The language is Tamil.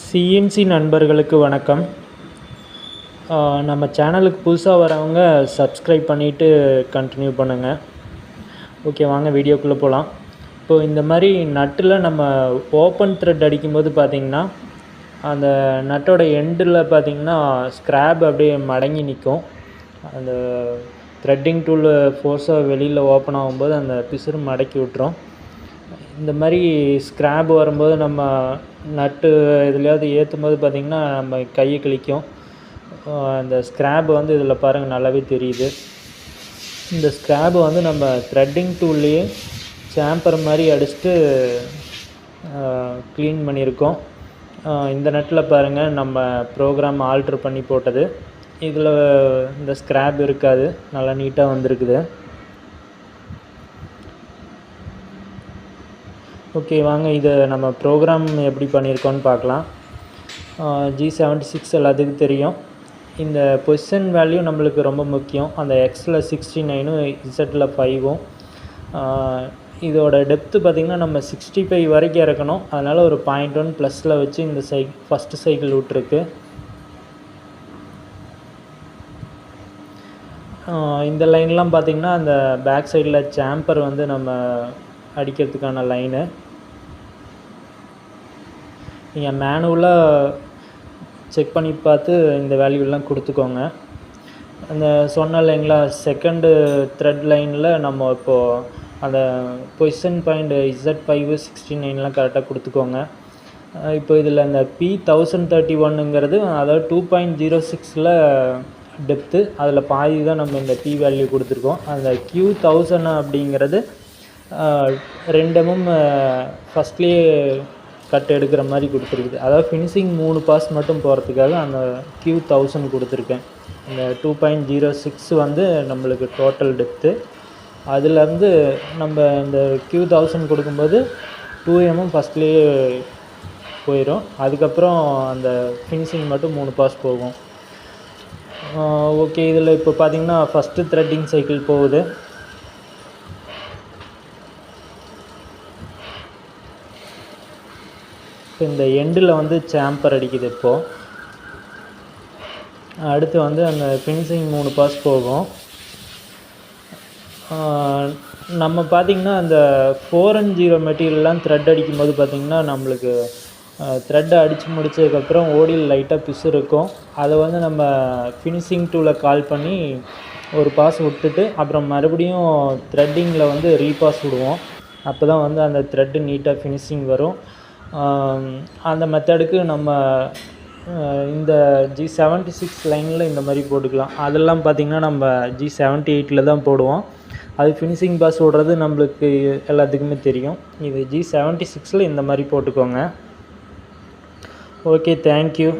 சிஎன்சி நண்பர்களுக்கு வணக்கம். நம்ம சேனலுக்கு புதுசாக வரவங்க சப்ஸ்கிரைப் பண்ணிவிட்டு கண்டினியூ பண்ணுங்கள். ஓகே, வாங்க வீடியோக்குள்ளே போகலாம். இப்போது இந்த மாதிரி நட்டில் நம்ம ஓப்பன் த்ரெட் அடிக்கும்போது பார்த்திங்கன்னா அந்த நட்டோட எண்டில் பார்த்திங்கன்னா ஸ்க்ராப் அப்படியே மடங்கி நிற்கும். அந்த த்ரெட்டிங் டூல் ஃபோர்ஸாக வெளியில் ஓப்பன் ஆகும்போது அந்த பிசுறு மடக்கி விட்டுரும். இந்த மாதிரி ஸ்க்ராப் வரும்போது நம்ம நட்டு எதுலையாவது ஏற்றும் போது பார்த்திங்கன்னா நம்ம கையை கிழிக்கும். அந்த ஸ்க்ராப் வந்து இதில் பாருங்கள் நல்லாவே தெரியுது. இந்த ஸ்க்ராப் வந்து நம்ம த்ரெட்டிங் டூல்லையே சாம்பர் மாதிரி அடிச்சுட்டு க்ளீன் பண்ணியிருக்கோம். இந்த நட்டில் பாருங்கள் நம்ம ப்ரோக்ராம் ஆல்ட்ரு பண்ணி போட்டது. இதில் இந்த ஸ்க்ராப் இருக்காது, நல்லா நீட்டாக வந்திருக்குது. ஓகே, வாங்க இதை நம்ம ப்ரோக்ராம் எப்படி பண்ணியிருக்கோன்னு பார்க்கலாம். G76 எல்லாத்துக்கும் தெரியும். இந்த பொசிஷன் வேல்யூ நம்மளுக்கு ரொம்ப முக்கியம். அந்த எக்ஸில் 69 இசட்டில் 5. இதோட டெப்த்து பார்த்திங்கன்னா நம்ம 65 வரைக்கும் இறக்கணும். அதனால் ஒரு 0.1 ப்ளஸில் வச்சு இந்த ஃபஸ்ட்டு சைக்கிள் விட்ருக்கு. இந்த லைன்லாம் பார்த்திங்கன்னா அந்த பேக் சைடில் சாம்பர் வந்து நம்ம அடிக்கிறதுக்கான லைனு. நீங்கள் மேனுவலாக செக் பண்ணி பார்த்து இந்த வேல்யூலாம் கொடுத்துக்கோங்க. அந்த சொன்ன லைனில் செகண்டு த்ரெட் லைனில் நம்ம இப்போது அந்த பொசிஷன் பாயிண்ட் Z5 69லாம் கரெக்டாக கொடுத்துக்கோங்க. இப்போ இதில் அந்த P1031ங்கிறது அதாவது 2.06ல் டெப்த்து, அதில் பாதி தான் நம்ம இந்த P வேல்யூ கொடுத்துருக்கோம். அந்த Q1000 அப்படிங்கிறது 2 mm ஃபஸ்ட்லேயே கட் எடுக்கிற மாதிரி கொடுத்துருக்குது. அதாவது ஃபினிஷிங் 3 பாஸ் மட்டும் போகிறதுக்காக அந்த Q1000 கொடுத்துருக்கேன். இந்த 2.06 வந்து நம்மளுக்கு டோட்டல் டெப்த்து. அதுலேருந்து நம்ம இந்த Q1000 கொடுக்கும்போது 2 mm ஃபஸ்ட்லேயே போயிடும். அதுக்கப்புறம் அந்த ஃபினிஷிங் மட்டும் 3 பாஸ் போகும். ஓகே, இதில் இப்போ பார்த்திங்கன்னா ஃபஸ்ட்டு த்ரெட்டிங் சைக்கிள் போகுது. இந்த எண்டில் வந்து சாம்பர் அடிக்குது. இப்போது அடுத்து வந்து அந்த ஃபினிஷிங் 3 பாஸ் போகும். நம்ம பார்த்திங்கன்னா அந்த 4N0 மெட்டீரியல்லாம் த்ரெட் அடிக்கும்போது பார்த்திங்கன்னா நம்மளுக்கு த்ரெட்டை அடித்து முடித்ததுக்கப்புறம் ஓடியில் லைட்டாக பிசு இருக்கும். அதை வந்து நம்ம ஃபினிஷிங் டூலை கால் பண்ணி ஒரு பாஸ் விட்டுட்டு அப்புறம் மறுபடியும் த்ரெட்டிங்கில் வந்து ரீபாஸ் விடுவோம். அப்போ தான் வந்து அந்த த்ரெட்டு நீட்டாக ஃபினிஷிங் வரும். அந்த மெத்தடுக்கு நம்ம இந்த G76 லைனில் இந்த மாதிரி போட்டுக்கலாம். அதெல்லாம் பார்த்திங்கன்னா நம்ம G78ல் தான் போடுவோம். அது ஃபினிஷிங் பாஸ் விடுறது நம்மளுக்கு எல்லாத்துக்குமே தெரியும். இது G76ல் இந்த மாதிரி போட்டுக்கோங்க. Okay, thank you.